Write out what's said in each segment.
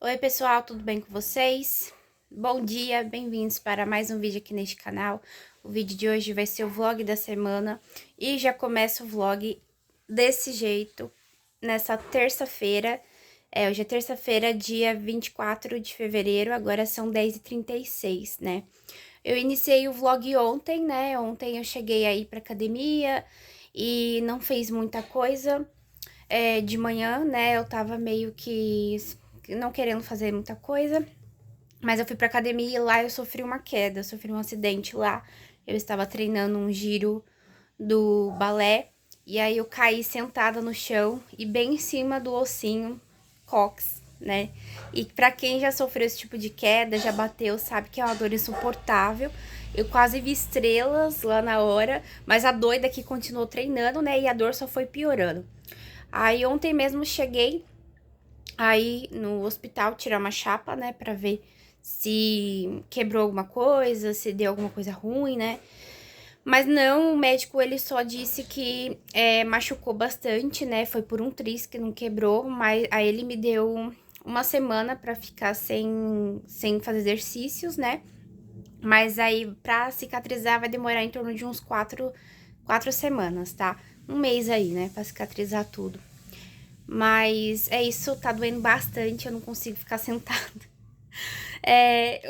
Oi pessoal, tudo bem com vocês? Bom dia, bem-vindos para mais um vídeo aqui neste canal. O vídeo de hoje vai ser o vlog da semana e já começa o vlog desse jeito, nessa terça-feira. Hoje é terça-feira, dia 24 de fevereiro, agora são 10h36, né? Eu iniciei o vlog ontem, né? Ontem eu cheguei aí pra academia e não fez muita coisa. De manhã, né? Eu tava meio que não querendo fazer muita coisa, mas eu fui pra academia e lá eu sofri uma queda, eu sofri um acidente lá. Eu estava treinando um giro do balé e aí eu caí sentada no chão e bem em cima do ossinho cóccix, né? E pra quem já sofreu esse tipo de queda, já bateu, sabe que é uma dor insuportável. Eu quase vi estrelas lá na hora, mas a doida que continuou treinando, né? E a dor só foi piorando. Aí ontem mesmo cheguei aí no hospital tirar uma chapa, né, pra ver se quebrou alguma coisa, se deu alguma coisa ruim, né? Mas não, o médico ele só disse que machucou bastante, né? Foi por um tris que não quebrou, mas aí ele me deu uma semana pra ficar sem fazer exercícios, né? Mas aí pra cicatrizar vai demorar em torno de uns quatro semanas, tá? Um mês aí, né, pra cicatrizar tudo. Mas é isso, tá doendo bastante, eu não consigo ficar sentada. É,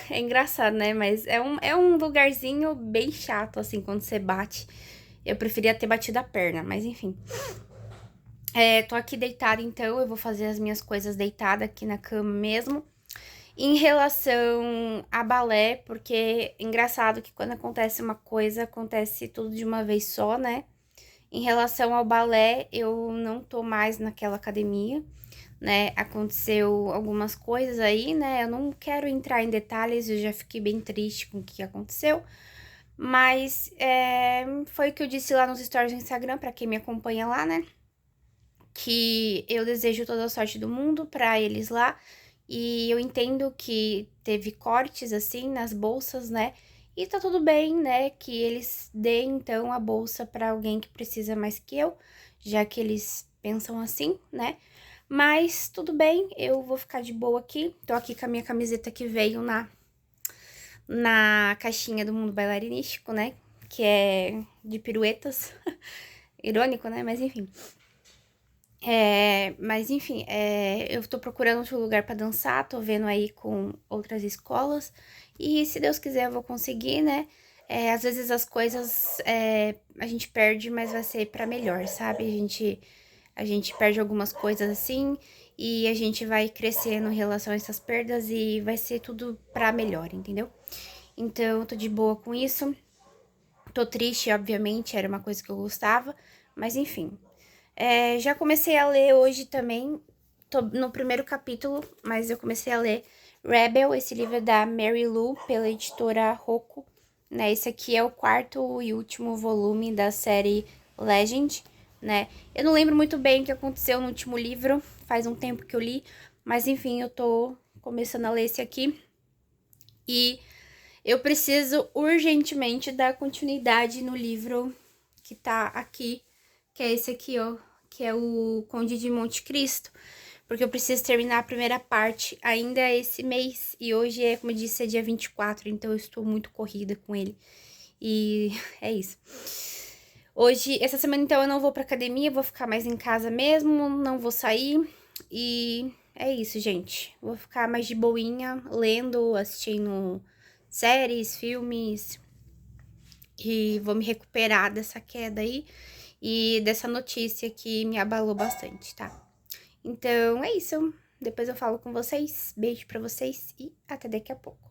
é engraçado, né? Mas é um lugarzinho bem chato, assim, quando você bate. Eu preferia ter batido a perna, mas enfim. Tô aqui deitada, então, eu vou fazer as minhas coisas deitada aqui na cama mesmo. Em relação a balé, porque é engraçado que quando acontece uma coisa, acontece tudo de uma vez só, né? Em relação ao balé, eu não tô mais naquela academia, né? Aconteceu algumas coisas aí, né? Eu não quero entrar em detalhes, eu já fiquei bem triste com o que aconteceu. Mas foi o que eu disse lá nos stories do Instagram, pra quem me acompanha lá, né? Que eu desejo toda a sorte do mundo pra eles lá. E eu entendo que teve cortes, assim, nas bolsas, né? E tá tudo bem, né? Que eles deem, então, a bolsa pra alguém que precisa mais que eu, já que eles pensam assim, né? Mas tudo bem, eu vou ficar de boa aqui. Tô aqui com a minha camiseta que veio na caixinha do mundo bailarinístico, né? Que é de piruetas. Irônico, né? Mas enfim. Eu tô procurando outro lugar pra dançar, tô vendo aí com outras escolas. E se Deus quiser, eu vou conseguir, né? Às vezes as coisas a gente perde, mas vai ser pra melhor, sabe? A gente perde algumas coisas assim e a gente vai crescendo em relação a essas perdas e vai ser tudo pra melhor, entendeu? Então, eu tô de boa com isso. Tô triste, obviamente, era uma coisa que eu gostava, mas enfim. Já comecei a ler hoje também, tô no primeiro capítulo, mas eu comecei a ler Rebel, esse livro é da Mary Lou, pela editora Rocco, né? Esse aqui é o quarto e último volume da série Legend, né? Eu não lembro muito bem o que aconteceu no último livro, faz um tempo que eu li, mas enfim, eu tô começando a ler esse aqui. E eu preciso urgentemente dar continuidade no livro que tá aqui, que é esse aqui, ó, que é o Conde de Monte Cristo, porque eu preciso terminar a primeira parte ainda esse mês, e hoje é, como eu disse, é dia 24, então eu estou muito corrida com ele, e é isso. Hoje, essa semana, então, eu não vou pra academia, vou ficar mais em casa mesmo, não vou sair, e é isso, gente. Vou ficar mais de boinha, lendo, assistindo séries, filmes, e vou me recuperar dessa queda aí e dessa notícia que me abalou bastante, tá? Então é isso. Depois eu falo com vocês. Beijo pra vocês e até daqui a pouco.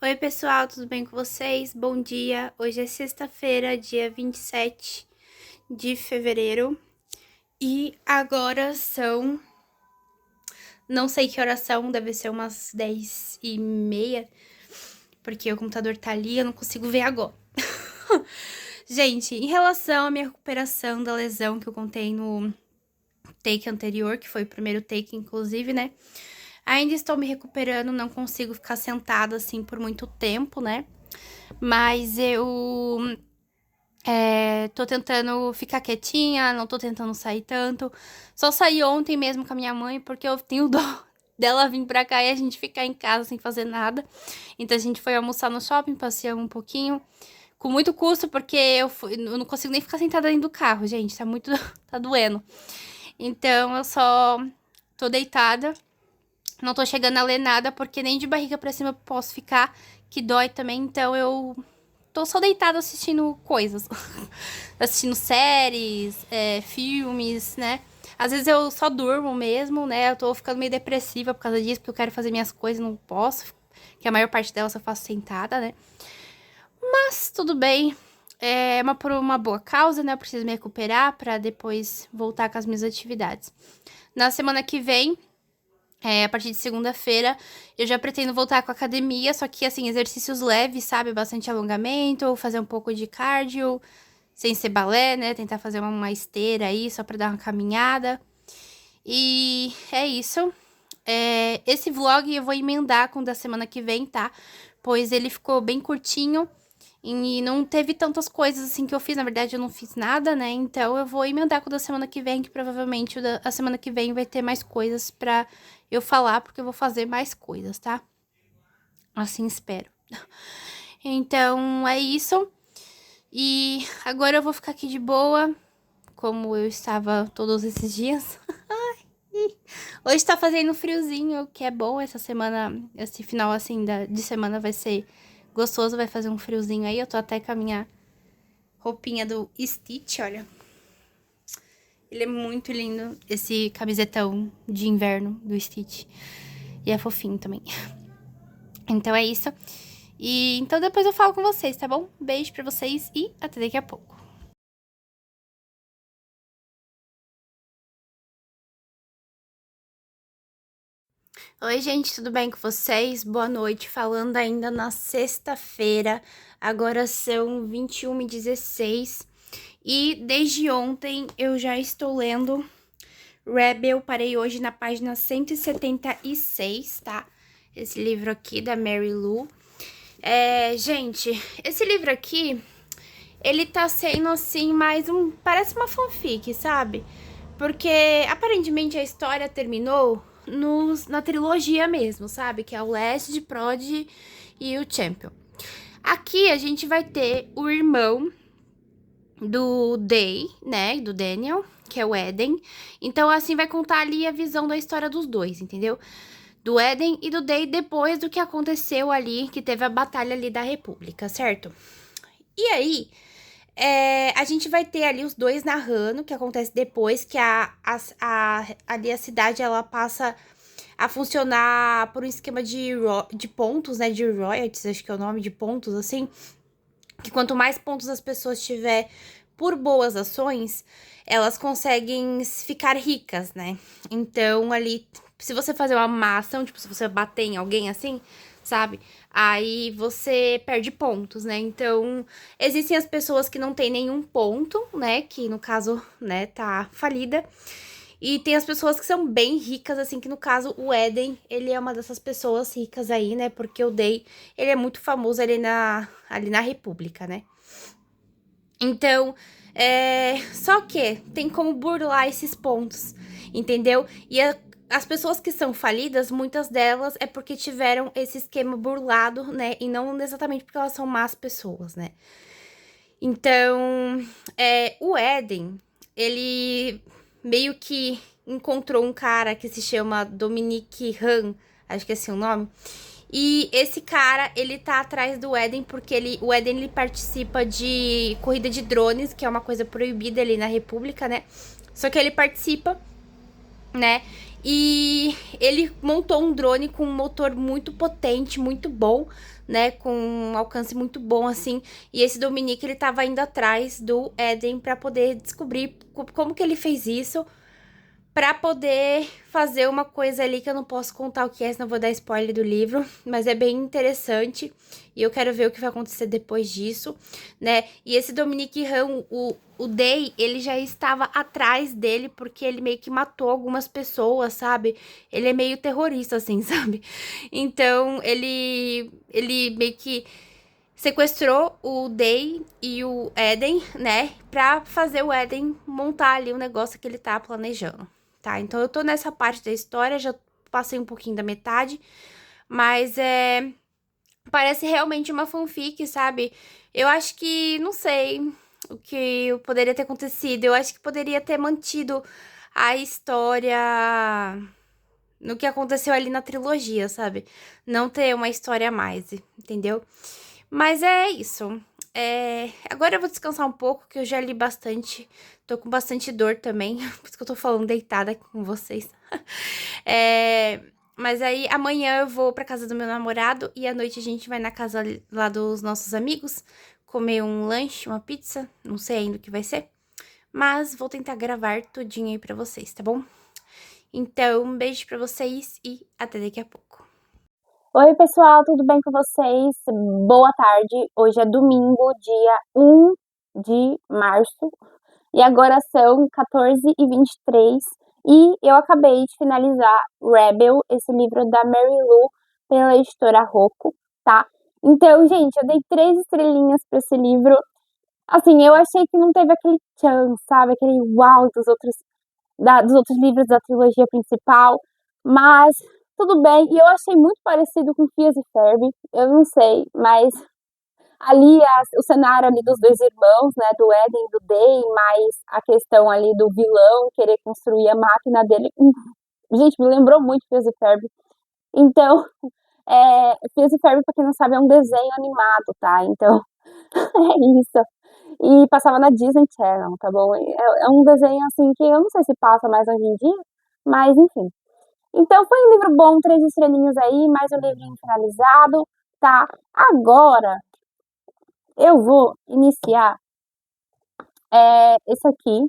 Oi, pessoal, tudo bem com vocês? Bom dia. Hoje é sexta-feira, dia 27 de fevereiro. E agora são. Não sei que horas são, deve ser umas 10h30, porque o computador tá ali, eu não consigo ver agora. Gente, em relação à minha recuperação da lesão que eu contei no take anterior, que foi o primeiro take, inclusive, né? Ainda estou me recuperando, não consigo ficar sentada assim por muito tempo, né? Mas eu tô tentando ficar quietinha, não tô tentando sair tanto. Só saí ontem mesmo com a minha mãe, porque eu tenho dó dela vir pra cá e a gente ficar em casa sem fazer nada. Então a gente foi almoçar no shopping, passeamos um pouquinho. Com muito custo, porque eu não consigo nem ficar sentada dentro do carro, gente. Tá muito... tá doendo. Então eu só tô deitada. Não tô chegando a ler nada, porque nem de barriga pra cima eu posso ficar, que dói também. Então eu tô só deitada assistindo coisas. Assistindo séries, filmes, né? Às vezes eu só durmo mesmo, né? Eu tô ficando meio depressiva por causa disso, porque eu quero fazer minhas coisas, não posso. Que a maior parte delas eu faço sentada, né? Mas tudo bem. Por uma boa causa, né? Eu preciso me recuperar pra depois voltar com as minhas atividades. Na semana que vem, a partir de segunda-feira, eu já pretendo voltar com a academia, só que, assim, exercícios leves, sabe? Bastante alongamento, fazer um pouco de cardio, sem ser balé, né? Tentar fazer uma esteira aí, só pra dar uma caminhada. E é isso. Esse vlog eu vou emendar com o da semana que vem, tá? Pois ele ficou bem curtinho e não teve tantas coisas assim que eu fiz. Na verdade, eu não fiz nada, né? Então eu vou emendar com o da semana que vem, que provavelmente a semana que vem vai ter mais coisas pra eu falar, porque eu vou fazer mais coisas, tá? Assim espero. Então é isso. E agora eu vou ficar aqui de boa, como eu estava todos esses dias. Hoje tá fazendo friozinho, o que é bom. Essa semana, esse final assim de semana vai ser gostoso, vai fazer um friozinho aí. Eu tô até com a minha roupinha do Stitch, olha. Ele é muito lindo, esse camisetão de inverno do Stitch. E é fofinho também. Então é isso. E então depois eu falo com vocês, tá bom? Beijo pra vocês e até daqui a pouco. Oi, gente, tudo bem com vocês? Boa noite. Falando ainda na sexta-feira, agora são 21h16 e desde ontem eu já estou lendo Rebel. Parei hoje na página 176, tá? Esse livro aqui da Mary Lou. Gente, esse livro aqui, ele tá sendo assim mais parece uma fanfic, sabe? Porque aparentemente a história terminou na trilogia mesmo, sabe? Que é o Last, Prodigy e o Champion. Aqui a gente vai ter o irmão do Day, né? Do Daniel, que é o Eden. Então, assim, vai contar ali a visão da história dos dois, entendeu? Do Eden e do Day depois do que aconteceu ali, que teve a batalha ali da República, certo? E aí, a gente vai ter ali os dois narrando o que acontece depois, que ali a cidade, ela passa a funcionar por um esquema de pontos, né, de royalties, acho que é o nome, de pontos, assim, que quanto mais pontos as pessoas tiver por boas ações, elas conseguem ficar ricas, né? Então, ali, se você fazer uma má ação, tipo, se você bater em alguém assim, sabe? Aí você perde pontos, né? Então, existem as pessoas que não têm nenhum ponto, né? Que no caso, né, tá falida. E tem as pessoas que são bem ricas, assim, que no caso o Eden, ele é uma dessas pessoas ricas aí, né? Porque o Day, ele é muito famoso ali na República, né? Então, só que tem como burlar esses pontos, entendeu? E as pessoas que são falidas, muitas delas é porque tiveram esse esquema burlado, né? E não exatamente porque elas são más pessoas, né? Então, o Eden, ele meio que encontrou um cara que se chama Dominique Han, acho que é assim o nome. E esse cara, ele tá atrás do Eden porque o Eden, ele participa de corrida de drones, que é uma coisa proibida ali na República, né? Só que ele participa, né? E ele montou um drone com um motor muito potente, muito bom, né? Com um alcance muito bom, assim. E esse Dominique, ele tava indo atrás do Eden pra poder descobrir como que ele fez isso, pra poder fazer uma coisa ali que eu não posso contar o que é, senão eu vou dar spoiler do livro, mas é bem interessante e eu quero ver o que vai acontecer depois disso, né? E esse Dominique Ram, o Day, ele já estava atrás dele porque ele meio que matou algumas pessoas, sabe? Ele é meio terrorista, assim, sabe? Então, ele meio que sequestrou o Day e o Eden, né? Pra fazer o Eden montar ali o negócio que ele tá planejando, tá? Então, eu tô nessa parte da história, já passei um pouquinho da metade, mas parece realmente uma fanfic, sabe? Eu acho que, não sei o que poderia ter acontecido. Eu acho que poderia ter mantido a história no que aconteceu ali na trilogia, sabe? Não ter uma história a mais, entendeu? Mas é isso. Agora eu vou descansar um pouco, que eu já li bastante. Tô com bastante dor também, por isso que eu tô falando deitada aqui com vocês. Mas aí amanhã eu vou pra casa do meu namorado e à noite a gente vai na casa lá dos nossos amigos comer um lanche, uma pizza, não sei ainda o que vai ser. Mas vou tentar gravar tudinho aí pra vocês, tá bom? Então, um beijo pra vocês e até daqui a pouco. Oi, pessoal, tudo bem com vocês? Boa tarde. Hoje é domingo, dia 1 de março, e agora são 14h23, e eu acabei de finalizar Rebel, esse livro da Mary Lou, pela editora Rocco, tá? Então, gente, eu dei 3 estrelinhas para esse livro. Assim, eu achei que não teve aquele tchan, sabe? Aquele uau dos outros livros da trilogia principal, mas tudo bem. E eu achei muito parecido com Phineas e Ferb, eu não sei, mas ali o cenário ali dos dois irmãos, né, do Eden e do Day, mais a questão ali do vilão querer construir a máquina dele, gente, me lembrou muito Phineas e Ferb. Então, Phineas e Ferb, pra quem não sabe, é um desenho animado, tá? Então, é isso. E passava na Disney Channel, tá bom? É um desenho, assim, que eu não sei se passa mais hoje em dia, mas enfim. Então foi um livro bom, 3 estrelinhas aí, mais um livrinho finalizado, tá? Agora eu vou iniciar esse aqui,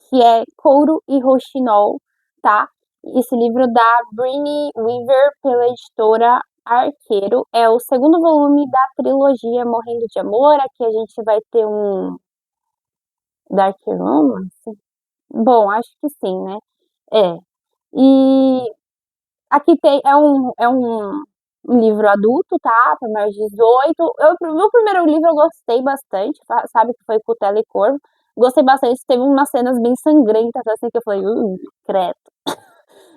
que é Couro e Rouxinol, tá? Esse livro da Bryony Weaver, pela editora Arqueiro. É o segundo volume da trilogia Morrendo de Amor. Aqui a gente vai ter um Dark Romance. Bom, acho que sim, né? É. E aqui é um livro adulto, tá? Para mais de 18. Meu primeiro livro eu gostei bastante, sabe? Que foi Cutela e Corvo. Gostei bastante, teve umas cenas bem sangrentas, assim, que eu falei, credo.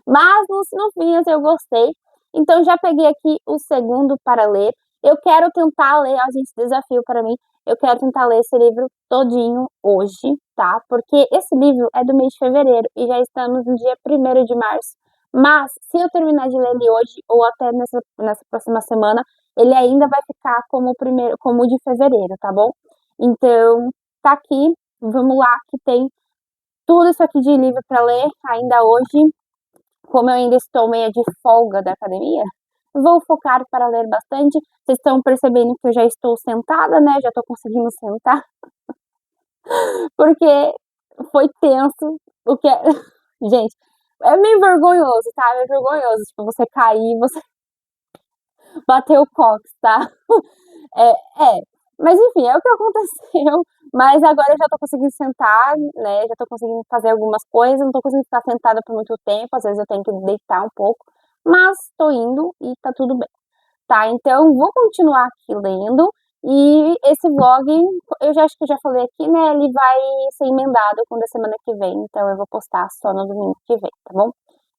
Mas no fim, assim, eu gostei. Então já peguei aqui o segundo para ler. Eu quero tentar ler, a gente, desafio para mim, eu quero tentar ler esse livro todinho hoje, tá? Porque esse livro é do mês de fevereiro e já estamos no dia 1º de março. Mas, se eu terminar de ler ele hoje, ou até nessa próxima semana, ele ainda vai ficar como o de fevereiro, tá bom? Então, tá aqui, vamos lá, que tem tudo isso aqui de livro para ler ainda hoje. Como eu ainda estou meio de folga da academia, vou focar para ler bastante. Vocês estão percebendo que eu já estou sentada, né? Já estou conseguindo sentar, porque foi tenso. O que é... Gente, é meio vergonhoso, tá? É vergonhoso, tipo, você cair, você bater o cox, tá? É, é. Mas enfim, é o que aconteceu. Mas agora eu já tô conseguindo sentar, né? Já tô conseguindo fazer algumas coisas. Não tô conseguindo ficar sentada por muito tempo. Às vezes eu tenho que deitar um pouco. Mas tô indo e tá tudo bem. Tá? Então vou continuar aqui lendo. E esse vlog, eu já acho que eu já falei aqui, né? Ele vai ser emendado com o da semana que vem. Então eu vou postar só no domingo que vem, tá bom?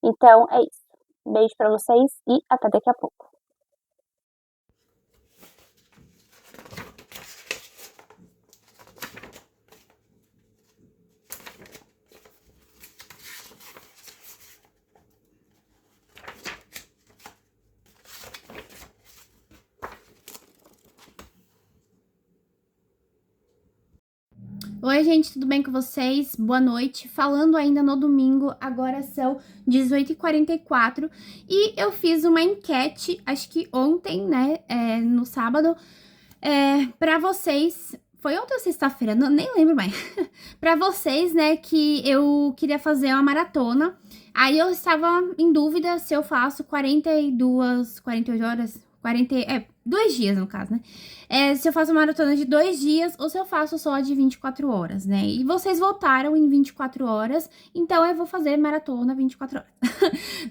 Então é isso. Beijo pra vocês e até daqui a pouco. Oi, gente, tudo bem com vocês? Boa noite. Falando ainda no domingo, agora são 18h44 e eu fiz uma enquete, acho que ontem, né, no sábado, para vocês Foi ontem ou sexta-feira, nem lembro mais. Pra vocês, né, que eu queria fazer uma maratona. Aí eu estava em dúvida se eu faço 42, 48 horas, 2 dias no caso, né? Se eu faço uma maratona de 2 dias ou se eu faço só de 24 horas, né? E vocês votaram em 24 horas, então eu vou fazer maratona 24 horas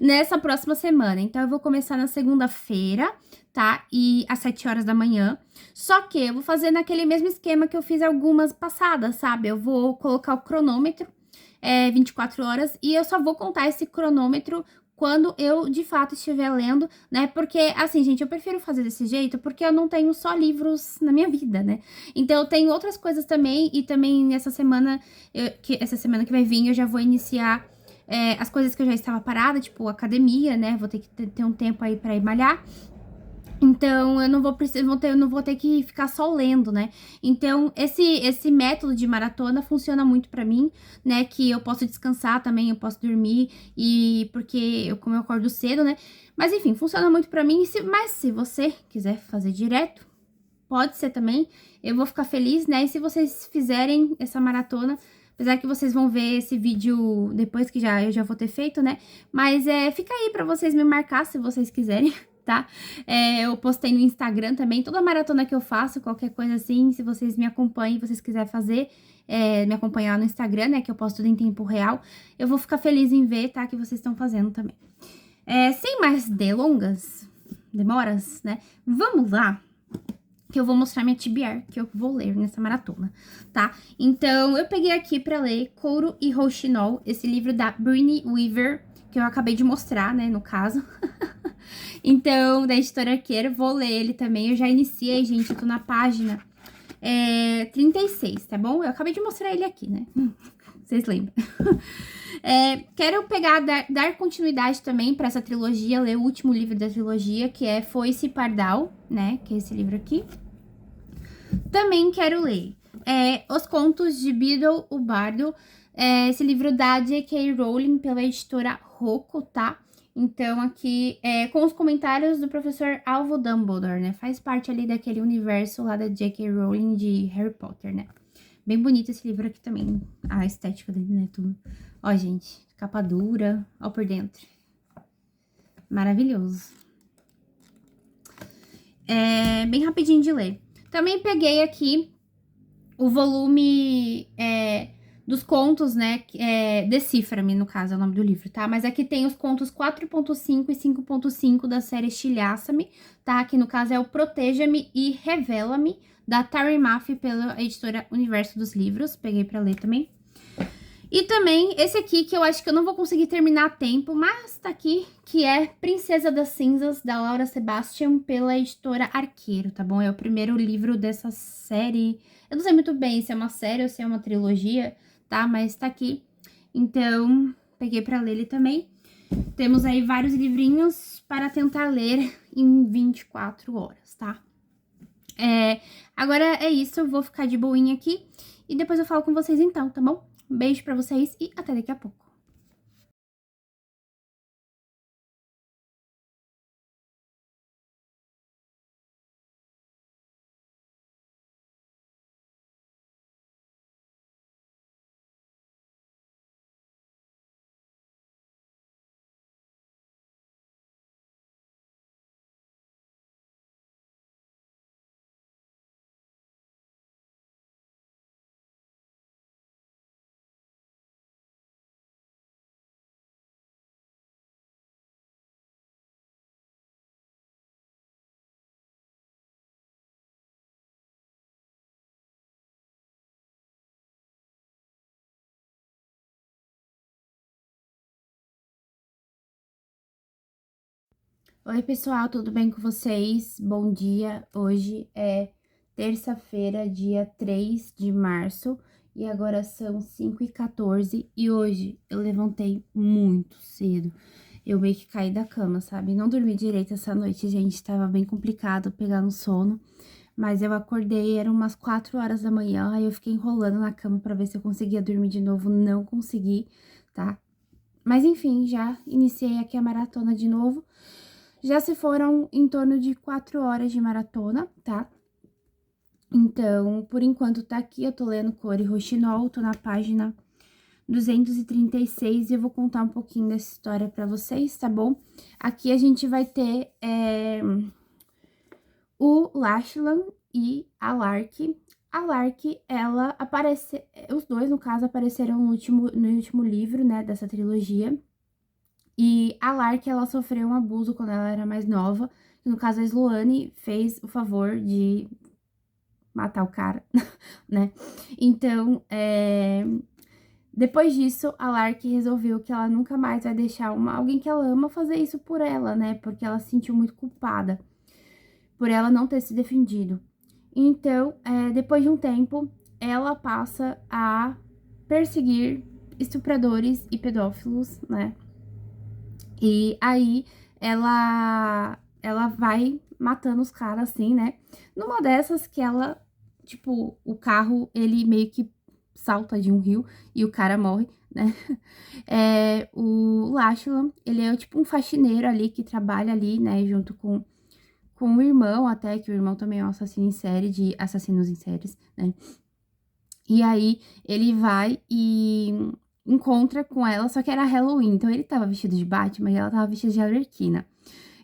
nessa próxima semana. Então eu vou começar na segunda-feira, tá? E às 7 horas da manhã. Só que eu vou fazer naquele mesmo esquema que eu fiz algumas passadas, sabe? Eu vou colocar o cronômetro, 24 horas, e eu só vou contar esse cronômetro quando eu, de fato, estiver lendo, né? Porque, assim, gente, eu prefiro fazer desse jeito porque eu não tenho só livros na minha vida, né? Então, eu tenho outras coisas também, e também essa semana que vai vir, eu já vou iniciar as coisas que eu já estava parada, tipo academia, né? Vou ter que ter um tempo aí pra ir malhar. Então, eu não vou ter que ficar só lendo, né? Então, esse método de maratona funciona muito pra mim, né? Que eu posso descansar também, eu posso dormir, e porque como eu acordo cedo, né? Mas enfim, funciona muito pra mim. Mas se você quiser fazer direto, pode ser também. Eu vou ficar feliz, né? E se vocês fizerem essa maratona, apesar que vocês vão ver esse vídeo depois que eu já vou ter feito, né? Mas fica aí pra vocês me marcar se vocês quiserem, tá? Eu postei no Instagram também, toda a maratona que eu faço, qualquer coisa assim, se vocês me acompanhem, vocês quiserem fazer, me acompanhar no Instagram, né? Que eu posto tudo em tempo real, eu vou ficar feliz em ver, tá? Que vocês estão fazendo também. Sem mais demoras, né? Vamos lá, que eu vou mostrar minha TBR, que eu vou ler nessa maratona, tá? Então, eu peguei aqui pra ler Couro e Rouxinol, esse livro da Bryony Weaver, que eu acabei de mostrar, né, no caso. Então, da Editora Arqueiro, vou ler ele também. Eu já iniciei, gente, eu tô na página 36, tá bom? Eu acabei de mostrar ele aqui, né? Vocês lembram? Quero pegar, dar continuidade também pra essa trilogia, ler o último livro da trilogia, que é Foice Pardal, né? Que é esse livro aqui. Também quero ler Os Contos de Beedle, o Bardo, esse livro da J.K. Rowling pela editora Rocco, tá? Então, aqui, com os comentários do professor Alvo Dumbledore, né? Faz parte ali daquele universo lá da J.K. Rowling de Harry Potter, né? Bem bonito esse livro aqui também, a estética dele, né? Tudo. Ó, gente, capa dura, ó por dentro. Maravilhoso. Bem rapidinho de ler. Também peguei aqui o volume dos contos, né? Decifra-me, no caso, é o nome do livro, tá? Mas aqui tem os contos 4.5 e 5.5 da série Estilhaça-me, tá? Que no caso é o Proteja-me e Revela-me, da Terry Maffey, pela editora Universo dos Livros. Peguei pra ler também. E também esse aqui, que eu acho que eu não vou conseguir terminar a tempo, mas tá aqui, que é Princesa das Cinzas, da Laura Sebastian, pela editora Arqueiro, tá bom? É o primeiro livro dessa série. Eu não sei muito bem se é uma série ou se é uma trilogia, tá? Mas tá aqui. Então, peguei pra ler ele também. Temos aí vários livrinhos para tentar ler em 24 horas, tá? Agora é isso, eu vou ficar de boinha aqui e depois eu falo com vocês então, tá bom? Um beijo pra vocês e até daqui a pouco. Oi, pessoal, tudo bem com vocês? Bom dia. Hoje é terça-feira, dia 3 de março, e agora são 5h14, e hoje eu levantei muito cedo. Eu meio que caí da cama, sabe? Não dormi direito essa noite, gente, tava bem complicado pegar no sono, mas eu acordei, eram umas 4 horas da manhã, aí eu fiquei enrolando na cama pra ver se eu conseguia dormir de novo, não consegui, tá? Mas enfim, já iniciei aqui a maratona de novo. Já se foram em torno de 4 horas de maratona, tá? Então, por enquanto tá aqui, eu tô lendo Cor e Roxinol, tô na página 236 e eu vou contar um pouquinho dessa história pra vocês, tá bom? Aqui a gente vai ter o Lachlan e a Lark. A Lark, ela aparece... Os dois, no caso, apareceram no último livro, né, dessa trilogia. E a Lark, ela sofreu um abuso quando ela era mais nova. No caso, a Sloane fez o favor de matar o cara, né? Então, depois disso, a Lark resolveu que ela nunca mais vai deixar alguém que ela ama fazer isso por ela, né? Porque ela se sentiu muito culpada por ela não ter se defendido. Então, depois de um tempo, ela passa a perseguir estupradores e pedófilos, né? E aí, ela vai matando os caras assim, né? Numa dessas que ela, tipo, o carro, ele meio que salta de um rio e o cara morre, né? O Lachlan, ele é tipo um faxineiro ali que trabalha ali, né, junto com o irmão, até que o irmão também é um assassino em série, de assassinos em séries, né? E aí ele vai e encontra com ela, só que era Halloween, então ele tava vestido de Batman e ela tava vestida de Arlequina.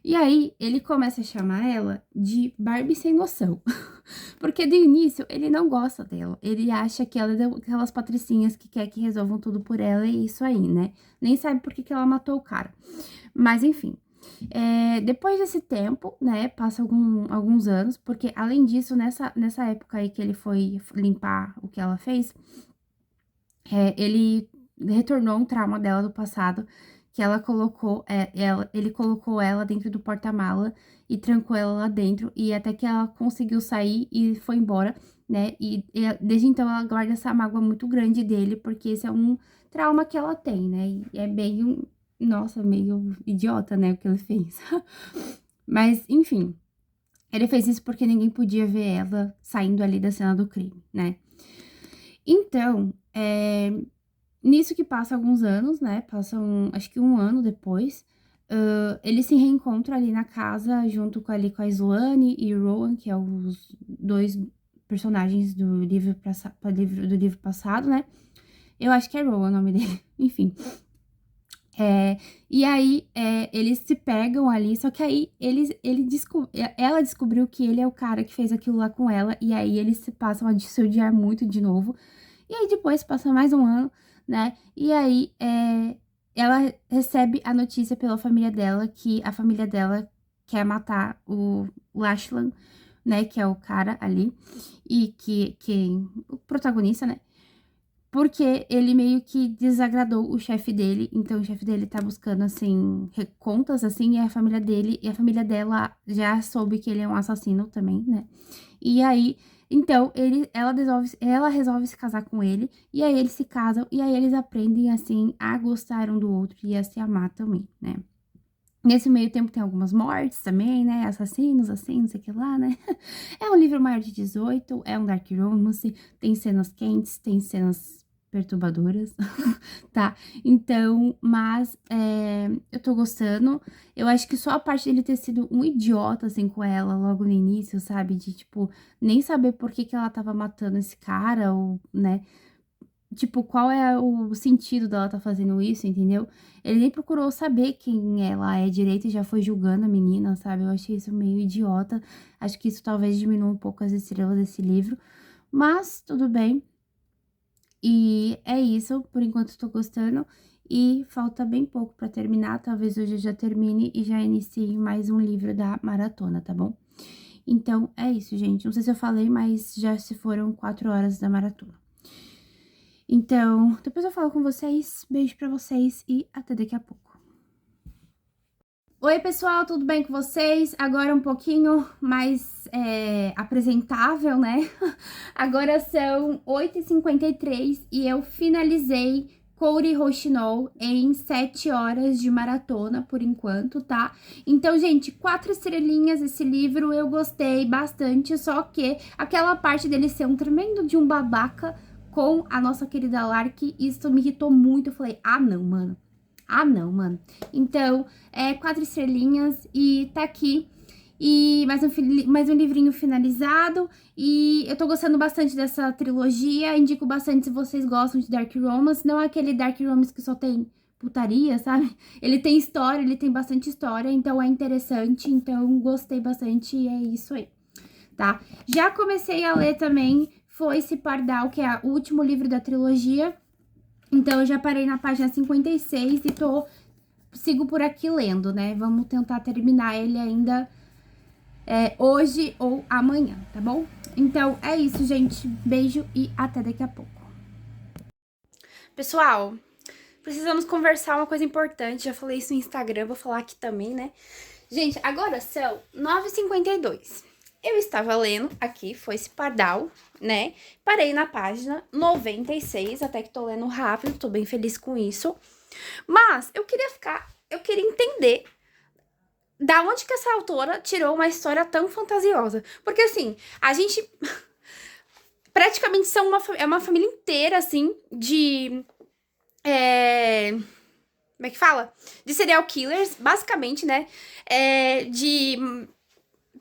E aí ele começa a chamar ela de Barbie sem noção. Porque do início ele não gosta dela. Ele acha que ela é daquelas patricinhas que quer que resolvam tudo por ela e isso aí, né? Nem sabe por que ela matou o cara. Mas enfim. Depois desse tempo, né, passa alguns anos, porque além disso, nessa época aí que ele foi limpar o que ela fez, ele retornou um trauma dela do passado, que ela colocou, ele colocou ela dentro do porta-mala e trancou ela lá dentro, e até que ela conseguiu sair e foi embora, né, e desde então ela guarda essa mágoa muito grande dele, porque esse é um trauma que ela tem, né, e é meio, nossa, meio idiota, né, o que ele fez. Mas, enfim, ele fez isso porque ninguém podia ver ela saindo ali da cena do crime, né. Então, nisso que passa alguns anos, né, acho que um ano depois, ele se reencontra ali na casa junto com a Sloane e o Rowan, que é os dois personagens do livro passado, né. Eu acho que é Rowan o nome dele, enfim. E aí, eles se pegam ali, só que aí ela descobriu que ele é o cara que fez aquilo lá com ela, e aí eles se passam a se odiar muito de novo. E aí depois passa mais um ano, né? E aí ela recebe a notícia pela família dela que a família dela quer matar o Lachlan, né? Que é o cara ali, e que o protagonista, né? Porque ele meio que desagradou o chefe dele, então o chefe dele tá buscando, assim, contas, assim, e a família dela já soube que ele é um assassino também, né? E aí, então, ela resolve se casar com ele, e aí eles se casam, e aí eles aprendem, assim, a gostar um do outro e a se amar também, né? Nesse meio tempo tem algumas mortes também, né? Assassinos, assim, não sei o que lá, né? É um livro maior de 18, é um dark romance, tem cenas quentes, tem cenas perturbadoras, tá? Então, mas eu tô gostando. Eu acho que só a parte dele ter sido um idiota, assim, com ela logo no início, sabe? De, tipo, nem saber por que que ela tava matando esse cara, ou, né? Tipo, qual é o sentido dela tá fazendo isso, entendeu? Ele nem procurou saber quem ela é direito e já foi julgando a menina, sabe? Eu achei isso meio idiota. Acho que isso talvez diminua um pouco as estrelas desse livro. Mas, tudo bem. E é isso, por enquanto estou gostando. E falta bem pouco pra terminar. Talvez hoje eu já termine e já inicie mais um livro da maratona, tá bom? Então, é isso, gente. Não sei se eu falei, mas já se foram 4 horas da maratona. Então, depois eu falo com vocês. Beijo pra vocês e até daqui a pouco. Oi, pessoal, tudo bem com vocês? Agora um pouquinho mais apresentável, né? Agora são 8h53 e eu finalizei Cory Rochinol em 7 horas de maratona, por enquanto, tá? Então, gente, 4 estrelinhas esse livro, eu gostei bastante, só que aquela parte dele ser um tremendo de um babaca com a nossa querida Lark, isso me irritou muito, eu falei, ah, não, mano. Ah, não, mano. Então, 4 estrelinhas e tá aqui. E mais um livrinho finalizado. E eu tô gostando bastante dessa trilogia. Indico bastante se vocês gostam de Dark Romance. Não é aquele Dark Romance que só tem putaria, sabe? Ele tem história, ele tem bastante história, então é interessante. Então gostei bastante e é isso aí, tá? Já comecei a ler também Foice Pardal, que é o último livro da trilogia. Então eu já parei na página 56 e sigo por aqui lendo, né? Vamos tentar terminar ele ainda hoje ou amanhã, tá bom? Então é isso, gente. Beijo e até daqui a pouco. Pessoal, precisamos conversar uma coisa importante. Já falei isso no Instagram, vou falar aqui também, né? Gente, agora são 9h52. Eu estava lendo aqui, foi esse Pardal, né? Parei na página 96, até que tô lendo rápido, tô bem feliz com isso. Mas eu queria entender da onde que essa autora tirou uma história tão fantasiosa. Porque assim, a gente praticamente é uma família inteira, assim, de... como é que fala? De serial killers, basicamente, né? De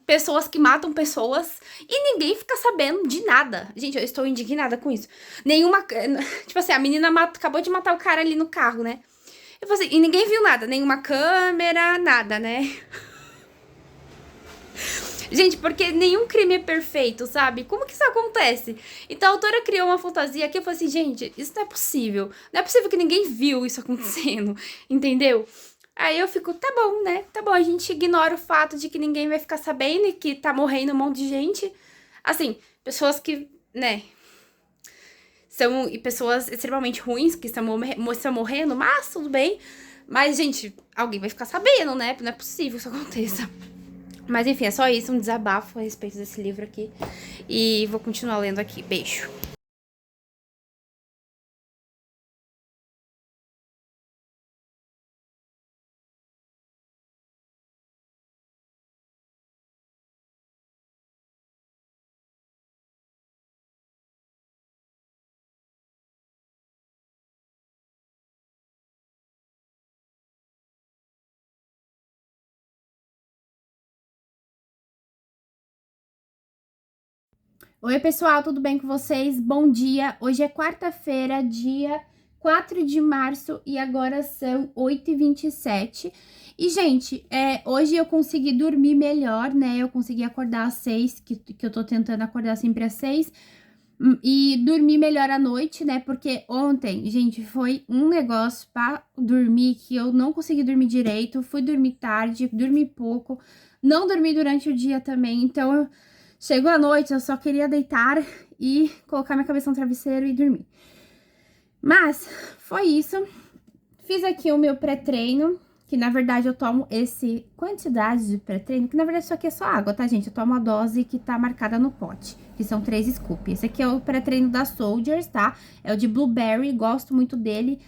pessoas que matam pessoas e ninguém fica sabendo de nada. Gente, eu estou indignada com isso. Tipo assim, a menina acabou de matar o cara ali no carro, né? Eu falei assim, e ninguém viu nada, nenhuma câmera, nada, né? Gente, porque nenhum crime é perfeito, sabe? Como que isso acontece? Então a autora criou uma fantasia que eu falei assim, gente, isso não é possível. Não é possível que ninguém viu isso acontecendo, entendeu? Aí eu fico, tá bom, né? Tá bom, a gente ignora o fato de que ninguém vai ficar sabendo e que tá morrendo um monte de gente. Assim, pessoas que, né, são pessoas extremamente ruins que estão morrendo, mas tudo bem. Mas, gente, alguém vai ficar sabendo, né? Não é possível que isso aconteça. Mas, enfim, é só isso, um desabafo a respeito desse livro aqui. E vou continuar lendo aqui. Beijo. Oi, pessoal, tudo bem com vocês? Bom dia. Hoje é quarta-feira, dia 4 de março e agora são 8h27. E, gente, hoje eu consegui dormir melhor, né? Eu consegui acordar às 6, que eu tô tentando acordar sempre às 6. E dormir melhor à noite, né? Porque ontem, gente, foi um negócio pra dormir que eu não consegui dormir direito. Fui dormir tarde, dormi pouco, não dormi durante o dia também. Então, chegou a noite, eu só queria deitar e colocar minha cabeça no travesseiro e dormir. Mas, foi isso. Fiz aqui o meu pré-treino, que na verdade eu tomo quantidade de pré-treino, que na verdade isso aqui é só água, tá, gente? Eu tomo a dose que tá marcada no pote, que são 3 scoops. Esse aqui é o pré-treino da Soldiers, tá? É o de Blueberry, gosto muito dele.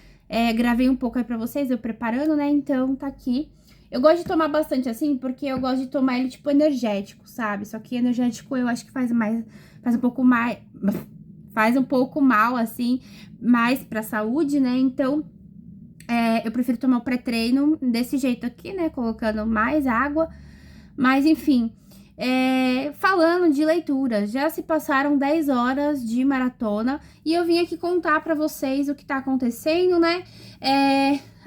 Gravei um pouco aí pra vocês, eu preparando, né? Então, tá aqui. Eu gosto de tomar bastante assim, porque eu gosto de tomar ele, tipo, energético, sabe? Só que energético eu acho que faz um pouco mais... Faz um pouco mal, assim, mais pra saúde, né? Então... eu prefiro tomar o pré-treino desse jeito aqui, né? Colocando mais água. Mas, enfim, falando de leitura, já se passaram 10 horas de maratona e eu vim aqui contar pra vocês o que tá acontecendo, né?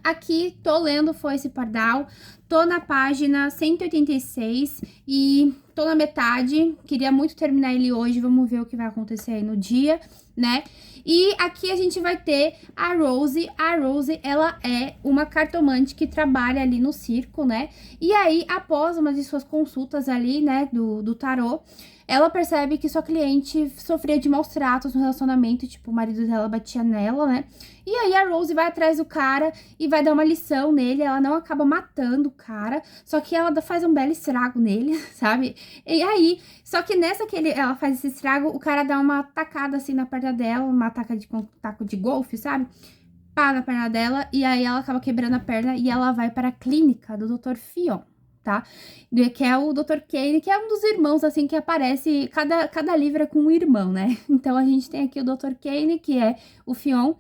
Aqui, tô lendo Foice Pardal, tô na página 186 e tô na metade. Queria muito terminar ele hoje, vamos ver o que vai acontecer aí no dia, né? E aqui a gente vai ter a Rose. A Rose, ela é uma cartomante que trabalha ali no circo, né? E aí, após uma de suas consultas ali, né, do tarô, ela percebe que sua cliente sofria de maus tratos no relacionamento, tipo, o marido dela batia nela, né? E aí a Rose vai atrás do cara e vai dar uma lição nele, ela não acaba matando o cara, só que ela faz um belo estrago nele, sabe? E aí, só que nessa que ela faz esse estrago, o cara dá uma tacada assim na perna dela, uma taco de golfe, sabe? Pá na perna dela, e aí ela acaba quebrando a perna e ela vai para a clínica do Dr. Fion, tá? Que é o Dr. Kane, que é um dos irmãos, assim, que aparece, cada livro é com um irmão, né? Então, a gente tem aqui o Dr. Kane, que é o Fion,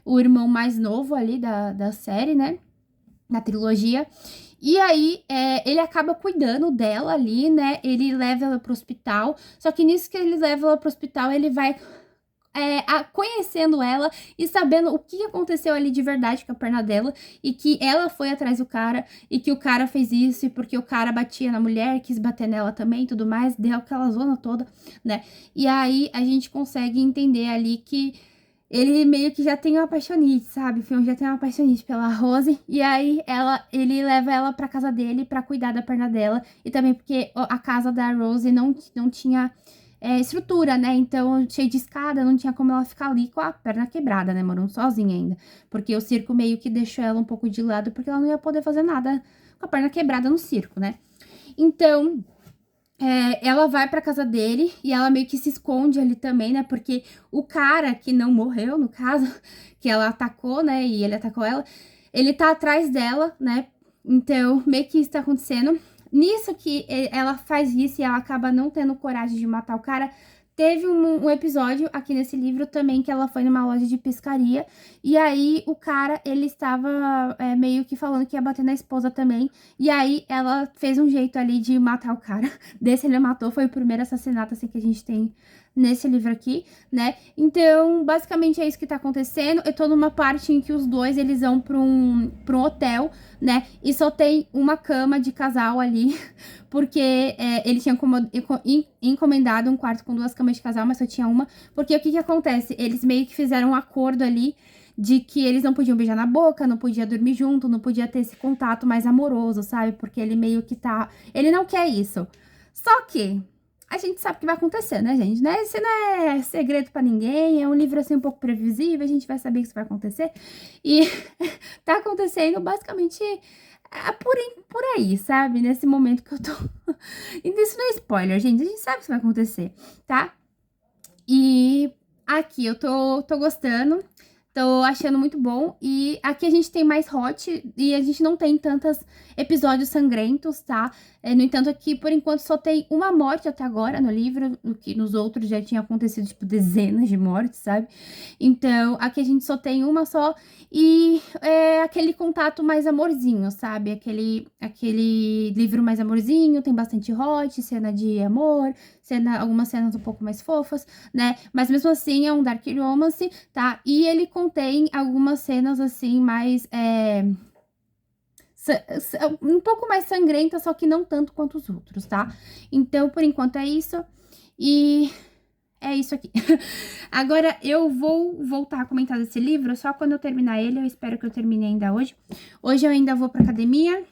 o irmão mais novo ali da série, né? Da trilogia. E aí, ele acaba cuidando dela ali, né? Ele leva ela pro hospital. Só que nisso que ele leva ela pro hospital, ele vai conhecendo ela e sabendo o que aconteceu ali de verdade com a perna dela. E que ela foi atrás do cara. E que o cara fez isso. E porque o cara batia na mulher, quis bater nela também e tudo mais. Deu aquela zona toda, né? E aí, a gente consegue entender ali que ele meio que já tem uma paixonite, sabe? O filme já tem uma paixonite pela Rose. E aí ele leva ela pra casa dele pra cuidar da perna dela. E também porque a casa da Rose não tinha estrutura, né? Então, cheio de escada, não tinha como ela ficar ali com a perna quebrada, né? Morando sozinha ainda. Porque o circo meio que deixou ela um pouco de lado, porque ela não ia poder fazer nada com a perna quebrada no circo, né? Então, ela vai pra casa dele e ela meio que se esconde ali também, né? Porque o cara que não morreu, no caso, que ela atacou, né? E ele atacou ela, ele tá atrás dela, né? Então, meio que isso tá acontecendo. Nisso que ela faz isso e ela acaba não tendo coragem de matar o cara. Teve um episódio aqui nesse livro também que ela foi numa loja de pescaria e aí o cara, ele estava meio que falando que ia bater na esposa também. E aí ela fez um jeito ali de matar o cara. Desse ele matou, foi o primeiro assassinato assim que a gente tem nesse livro aqui, né? Então, basicamente é isso que tá acontecendo. Eu tô numa parte em que os dois, eles vão pra um hotel, né? E só tem uma cama de casal ali, porque ele tinha encomendado um quarto com 2 camas de casal, mas só tinha uma. Porque o que que acontece? Eles meio que fizeram um acordo ali de que eles não podiam beijar na boca, não podia dormir junto, não podia ter esse contato mais amoroso, sabe? Porque ele meio que tá... Ele não quer isso. Só que a gente sabe o que vai acontecer, né, gente? Né? Isso não é segredo pra ninguém, é um livro assim um pouco previsível, a gente vai saber que isso vai acontecer. E tá acontecendo basicamente por aí, sabe? Nesse momento que eu tô... Isso não é spoiler, gente, a gente sabe que isso vai acontecer, tá? E aqui eu tô gostando. Tô achando muito bom. E aqui a gente tem mais hot e a gente não tem tantos episódios sangrentos, tá? No entanto, aqui, por enquanto, só tem uma morte até agora no livro, o que nos outros já tinha acontecido, tipo, dezenas de mortes, sabe? Então, aqui a gente só tem uma só e é aquele contato mais amorzinho, sabe? Aquele livro mais amorzinho, tem bastante hot, cena de amor, algumas cenas um pouco mais fofas, né? Mas mesmo assim é um dark romance, tá? E ele contém algumas cenas assim mais um pouco mais sangrentas, só que não tanto quanto os outros, tá? Então, por enquanto é isso. E é isso aqui. Agora eu vou voltar a comentar desse livro só quando eu terminar ele. Eu espero que eu termine ainda hoje. Hoje eu ainda vou pra academia.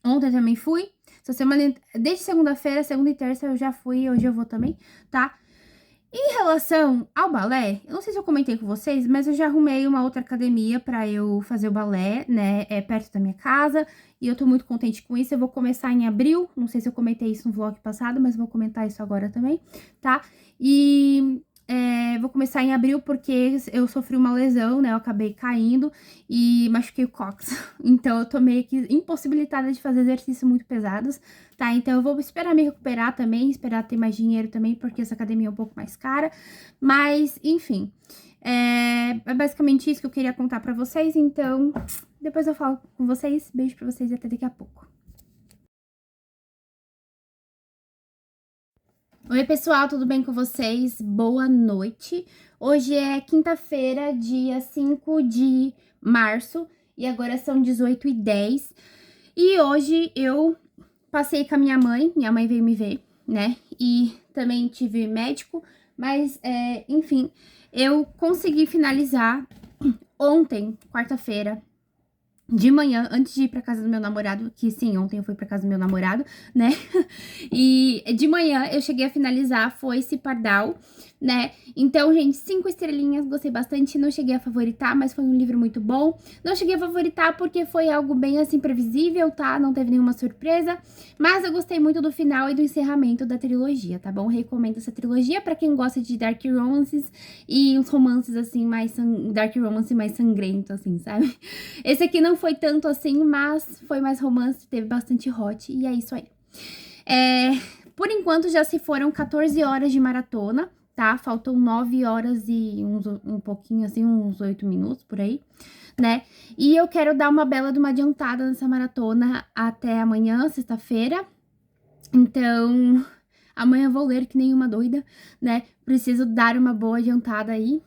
Ontem também fui. Essa semana, desde segunda-feira, segunda e terça eu já fui, hoje eu vou também, tá? Em relação ao balé, eu não sei se eu comentei com vocês, mas eu já arrumei uma outra academia pra eu fazer o balé, né? É perto da minha casa e eu tô muito contente com isso. Eu vou começar em abril, não sei se eu comentei isso no vlog passado, mas vou comentar isso agora também, tá? E vou começar em abril porque eu sofri uma lesão, né? Eu acabei caindo e machuquei o cóccix. Então, eu tô meio que impossibilitada de fazer exercícios muito pesados, tá? Então, eu vou esperar me recuperar também, esperar ter mais dinheiro também, porque essa academia é um pouco mais cara. Mas, enfim, é basicamente isso que eu queria contar pra vocês. Então, depois eu falo com vocês. Beijo pra vocês e até daqui a pouco. Oi, pessoal, tudo bem com vocês? Boa noite. Hoje é quinta-feira, dia 5 de março, e agora são 18h10. E hoje eu passei com a minha mãe veio me ver, né? E também tive médico, mas, enfim, eu consegui finalizar ontem, quarta-feira, de manhã, antes de ir pra casa do meu namorado, que sim, ontem eu fui pra casa do meu namorado, né? E de manhã eu cheguei a finalizar Foice Pardal, né? Então, gente, 5 estrelinhas, gostei bastante. Não cheguei a favoritar, mas foi um livro muito bom. Não cheguei a favoritar porque foi algo bem, assim, previsível, tá? Não teve nenhuma surpresa. Mas eu gostei muito do final e do encerramento da trilogia, tá bom? Recomendo essa trilogia pra quem gosta de dark romances e uns romances, assim, mais... dark romance mais sangrento, assim, sabe? Esse aqui não foi tanto assim, mas foi mais romance, teve bastante hot, e é isso aí. Por enquanto, já se foram 14 horas de maratona, tá? Faltam 9 horas e um pouquinho, assim, uns 8 minutos, por aí, né? E eu quero dar uma bela de uma adiantada nessa maratona até amanhã, sexta-feira. Então, amanhã eu vou ler que nem uma doida, né? Preciso dar uma boa adiantada aí.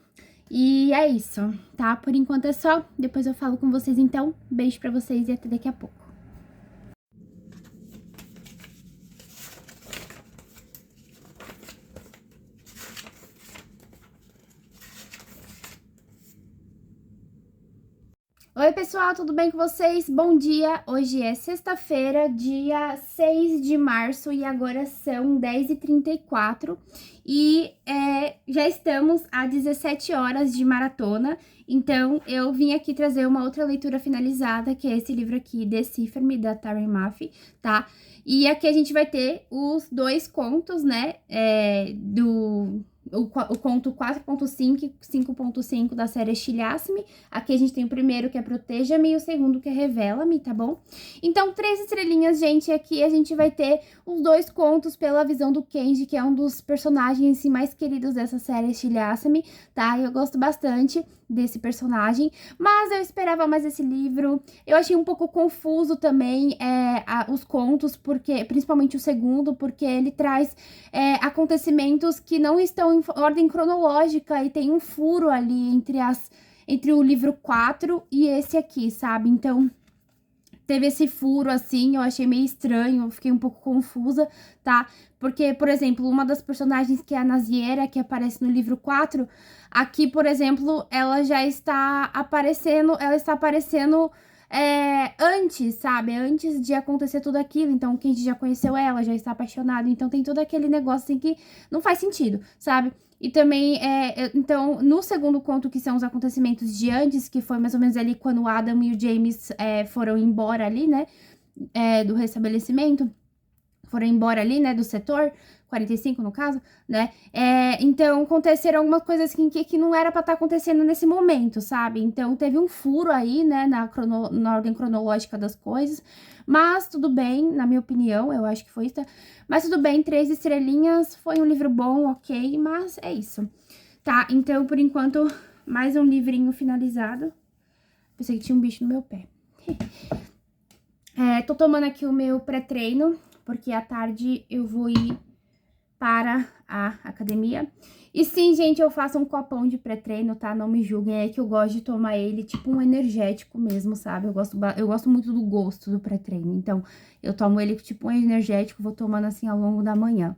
E é isso, tá? Por enquanto é só. Depois eu falo com vocês então. Beijo pra vocês e até daqui a pouco. Oi, pessoal, tudo bem com vocês? Bom dia! Hoje é sexta-feira, dia 6 de março e agora são 10h34 e já estamos a 17 horas de maratona, então eu vim aqui trazer uma outra leitura finalizada, que é esse livro aqui, Decifra-me, da Tarim Mafi, tá? E aqui a gente vai ter os dois contos, né, o conto 4.5 e 5.5 da série Estilhaça-me. Aqui a gente tem o primeiro, que é Proteja-me, e o segundo, que é Revela-me, tá bom? Então, 3 estrelinhas, gente. Aqui a gente vai ter os dois contos pela visão do Kenji, que é um dos personagens assim, mais queridos dessa série Estilhaça-me, tá? Eu gosto bastante desse personagem, mas eu esperava mais esse livro. Eu achei um pouco confuso também os contos, porque principalmente o segundo, porque ele traz acontecimentos que não estão em ordem cronológica e tem um furo ali entre o livro 4 e esse aqui, sabe? Então, teve esse furo, assim, eu achei meio estranho, eu fiquei um pouco confusa, tá? Porque, por exemplo, uma das personagens, que é a Naziera, que aparece no livro 4, aqui, por exemplo, ela está aparecendo antes, sabe? Antes de acontecer tudo aquilo. Então, quem já conheceu ela, já está apaixonado. Então, tem todo aquele negócio assim que não faz sentido, sabe? E também, então, no segundo conto, que são os acontecimentos de antes, que foi mais ou menos ali quando o Adam e o James foram embora ali, né? Do restabelecimento. Foram embora ali, né? Do setor 45, no caso, né? Então, aconteceram algumas coisas que não era pra estar acontecendo nesse momento, sabe? Então, teve um furo aí, né? Na ordem cronológica das coisas. Mas, tudo bem, na minha opinião, eu acho que foi isso. Mas, tudo bem, 3 estrelinhas, foi um livro bom, ok, mas é isso. Tá, então, por enquanto, mais um livrinho finalizado. Pensei que tinha um bicho no meu pé. Tô tomando aqui o meu pré-treino, porque à tarde eu vou ir para a academia. E sim, gente, eu faço um copão de pré-treino, tá? Não me julguem, é que eu gosto de tomar ele tipo um energético mesmo, sabe? Eu gosto muito do gosto do pré-treino, então eu tomo ele tipo um energético, vou tomando assim ao longo da manhã.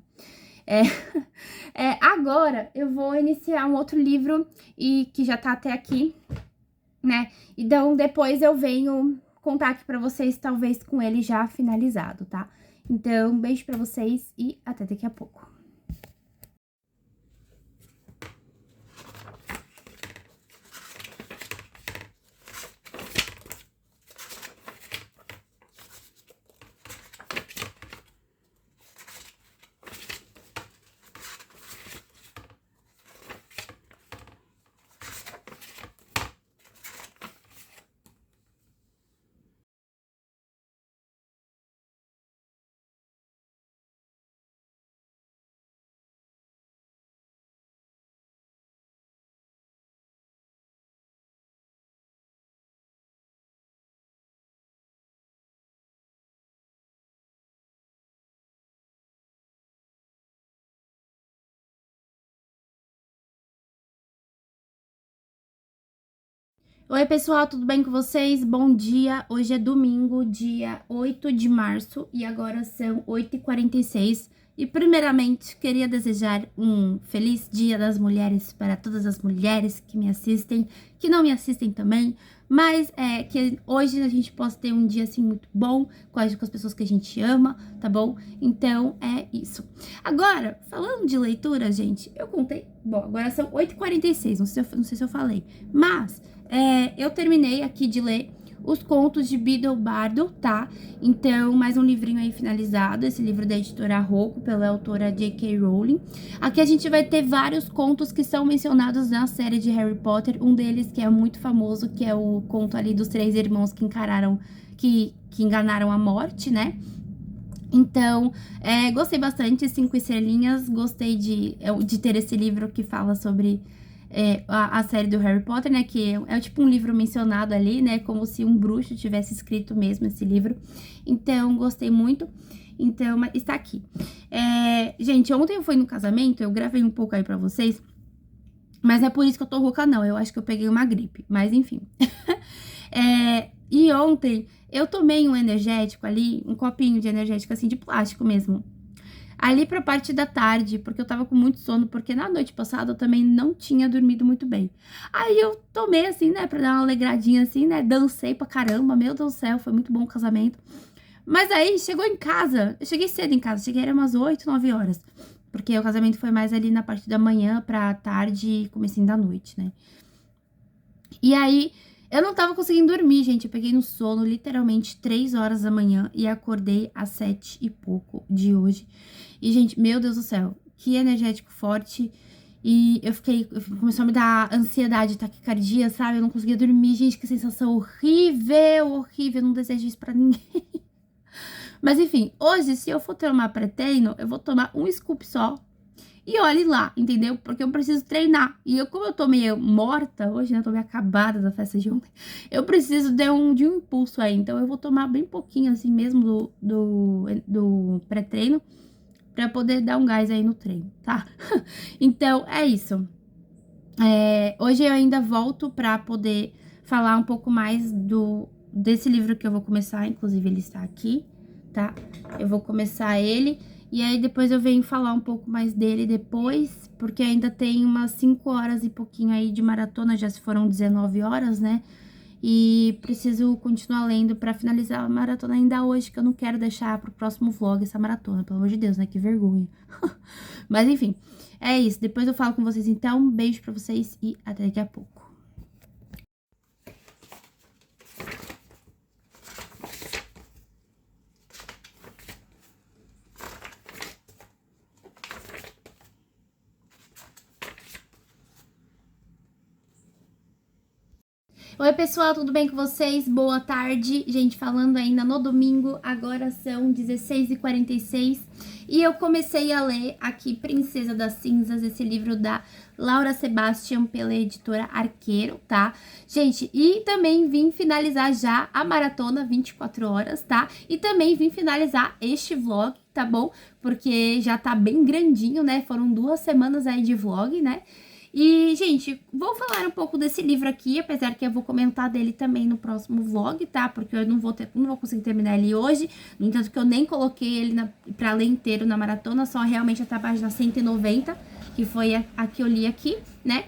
Agora eu vou iniciar um outro livro, e que já tá até aqui, né? Então depois eu venho contar aqui pra vocês, talvez com ele já finalizado, tá? Então, beijo pra vocês e até daqui a pouco. Oi, pessoal, tudo bem com vocês? Bom dia! Hoje é domingo, dia 8 de março, e agora são 8h46. E primeiramente, queria desejar um feliz Dia das Mulheres para todas as mulheres que me assistem, que não me assistem também, mas que hoje a gente possa ter um dia, assim, muito bom com as pessoas que a gente ama, tá bom? Então, é isso. Agora, falando de leitura, gente, eu contei... Bom, agora são 8h46, não sei se eu falei, mas... eu terminei aqui de ler os contos de Beedle Bardo, tá? Então, mais um livrinho aí finalizado, esse livro da editora Rocco, pela autora J.K. Rowling. Aqui a gente vai ter vários contos que são mencionados na série de Harry Potter, um deles que é muito famoso, que é o conto ali dos 3 irmãos que enganaram a morte, né? Então, gostei bastante, 5 estrelinhas, gostei de ter esse livro que fala sobre a série do Harry Potter, né? Que é tipo um livro mencionado ali, né? Como se um bruxo tivesse escrito mesmo esse livro. Então, gostei muito. Então, está aqui. Gente, ontem eu fui no casamento, eu gravei um pouco aí pra vocês. Mas não é por isso que eu tô rouca, não. Eu acho que eu peguei uma gripe. Mas, enfim. E ontem, eu tomei um energético ali, um copinho de energético, assim, de plástico mesmo. Ali pra parte da tarde, porque eu tava com muito sono, porque na noite passada eu também não tinha dormido muito bem. Aí eu tomei assim, né, pra dar uma alegradinha assim, né, dancei pra caramba, meu Deus do céu, foi muito bom o casamento. Mas aí, chegou em casa, eu cheguei cedo em casa, cheguei era umas 8, 9 horas. Porque o casamento foi mais ali na parte da manhã pra tarde e comecinho da noite, né. E aí, eu não tava conseguindo dormir, gente. Eu peguei no sono literalmente 3 horas da manhã e acordei às 7 e pouco de hoje. E, gente, meu Deus do céu, que energético forte. E começou a me dar ansiedade, taquicardia, sabe? Eu não conseguia dormir, gente, que sensação horrível, horrível. Eu não desejo isso pra ninguém. Mas, enfim, hoje, se eu for tomar pré-treino, eu vou tomar um scoop só. E olhe lá, entendeu? Porque eu preciso treinar. E eu, como eu tô meio morta hoje, né? Eu tô meio acabada da festa de ontem. Eu preciso de um impulso aí. Então, eu vou tomar bem pouquinho, assim mesmo, do pré-treino. Pra poder dar um gás aí no treino, tá? Então, é isso. Hoje eu ainda volto pra poder falar um pouco mais desse livro que eu vou começar. Inclusive, ele está aqui, tá? Eu vou começar ele. E aí, depois eu venho falar um pouco mais dele depois, porque ainda tem umas 5 horas e pouquinho aí de maratona, já se foram 19 horas, né? E preciso continuar lendo pra finalizar a maratona ainda hoje, que eu não quero deixar pro próximo vlog essa maratona, pelo amor de Deus, né? Que vergonha. Mas, enfim, é isso. Depois eu falo com vocês, então. Um beijo pra vocês e até daqui a pouco. Oi, pessoal, tudo bem com vocês? Boa tarde. Gente, falando ainda no domingo, agora são 16h46 e eu comecei a ler aqui Princesa das Cinzas, esse livro da Laura Sebastian pela editora Arqueiro, tá? Gente, e também vim finalizar já a maratona 24 horas, tá? E também vim finalizar este vlog, tá bom? Porque já tá bem grandinho, né? Foram 2 semanas aí de vlog, né? E, gente, vou falar um pouco desse livro aqui, apesar que eu vou comentar dele também no próximo vlog, tá? Porque eu não vou conseguir terminar ele hoje, no entanto que eu nem coloquei ele pra ler inteiro na maratona, só realmente até a página 190, que foi a que eu li aqui, né?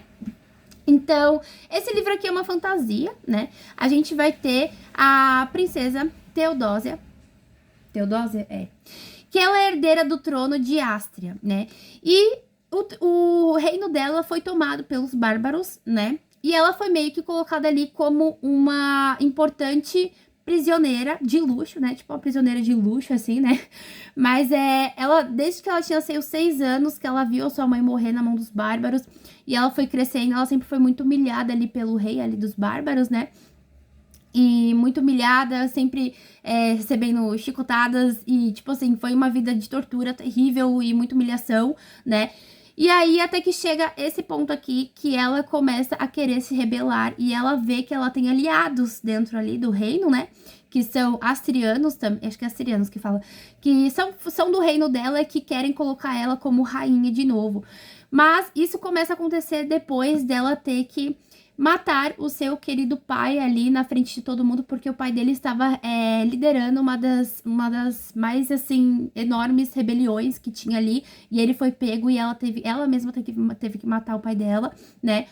Então, esse livro aqui é uma fantasia, né? A gente vai ter a princesa Teodósia, que ela é herdeira do trono de Ástria, né? E o reino dela foi tomado pelos bárbaros, né? E ela foi meio que colocada ali como uma importante prisioneira de luxo, né? Tipo uma prisioneira de luxo, assim, né? Mas ela, desde que ela tinha seus 6 anos, que ela viu a sua mãe morrer na mão dos bárbaros, e ela foi crescendo, ela sempre foi muito humilhada ali pelo rei ali dos bárbaros, né? E muito humilhada, sempre recebendo chicotadas e, tipo assim, foi uma vida de tortura terrível e muita humilhação, né? E aí, até que chega esse ponto aqui, que ela começa a querer se rebelar e ela vê que ela tem aliados dentro ali do reino, né? Que são astrianos, acho que é astrianos que fala, que são do reino dela e que querem colocar ela como rainha de novo. Mas isso começa a acontecer depois dela ter que matar o seu querido pai ali na frente de todo mundo, porque o pai dele estava liderando uma das mais, assim, enormes rebeliões que tinha ali, e ele foi pego e ela mesma teve que matar o pai dela, né?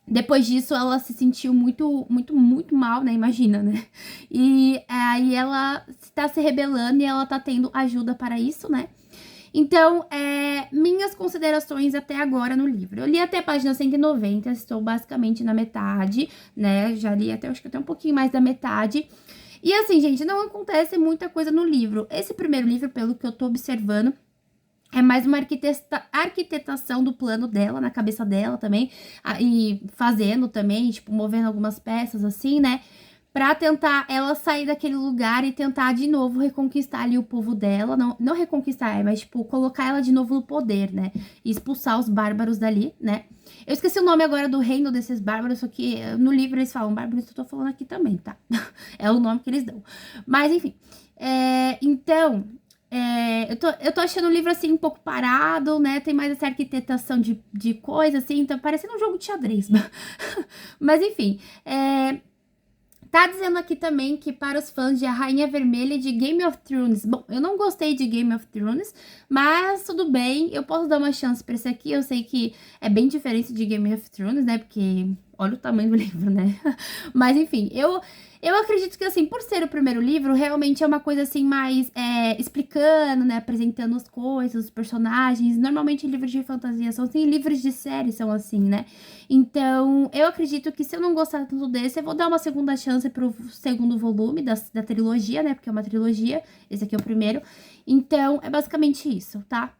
Depois disso, ela se sentiu muito, muito, muito mal, né? Imagina, né? E aí ela está se rebelando e ela tá tendo ajuda para isso, né? Então, minhas considerações até agora no livro. Eu li até a página 190, estou basicamente na metade, né? Já li acho que até um pouquinho mais da metade. E assim, gente, não acontece muita coisa no livro. Esse primeiro livro, pelo que eu tô observando, é mais uma arquitetação do plano dela, na cabeça dela também, e fazendo também, tipo, movendo algumas peças assim, né? pra tentar ela sair daquele lugar e tentar de novo reconquistar ali o povo dela. Não reconquistar, mas, tipo, colocar ela de novo no poder, né? E expulsar os bárbaros dali, né? Eu esqueci o nome agora do reino desses bárbaros, só que no livro eles falam bárbaros, eu tô falando aqui também, tá? É o nome que eles dão. Mas, enfim. Então, eu tô achando o livro, assim, um pouco parado, né? Tem mais essa arquitetação de coisa, assim, então parecendo um jogo de xadrez. Mas, enfim, tá dizendo aqui também que para os fãs de A Rainha Vermelha e de Game of Thrones. Bom, eu não gostei de Game of Thrones, mas tudo bem, eu posso dar uma chance pra esse aqui. Eu sei que é bem diferente de Game of Thrones, né? Porque olha o tamanho do livro, né? Mas enfim, eu acredito que, assim, por ser o primeiro livro, realmente é uma coisa, assim, mais explicando, né? Apresentando as coisas, os personagens. Normalmente livros de fantasia são assim, livros de série são assim, né? Então, eu acredito que se eu não gostar tanto desse, eu vou dar uma segunda chance pro segundo volume da trilogia, né? Porque é uma trilogia. Esse aqui é o primeiro. Então, é basicamente isso, tá?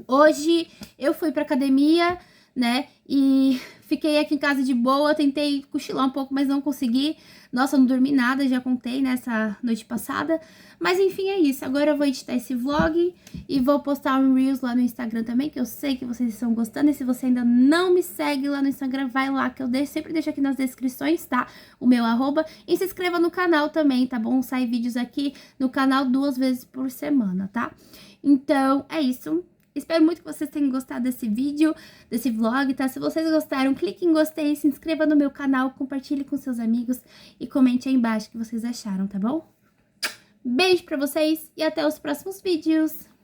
Hoje eu fui pra academia, né? E fiquei aqui em casa de boa, tentei cochilar um pouco, mas não consegui. Nossa, não dormi nada, já contei nessa noite passada. Mas enfim, é isso. Agora eu vou editar esse vlog e vou postar um Reels lá no Instagram também, que eu sei que vocês estão gostando. E se você ainda não me segue lá no Instagram, vai lá, que eu sempre deixo aqui nas descrições, tá? O meu @. E se inscreva no canal também, tá bom? Sai vídeos aqui no canal 2 vezes por semana, tá? Então, é isso. Espero muito que vocês tenham gostado desse vídeo, desse vlog, tá? Se vocês gostaram, clique em gostei, se inscreva no meu canal, compartilhe com seus amigos e comente aí embaixo o que vocês acharam, tá bom? Beijo pra vocês e até os próximos vídeos!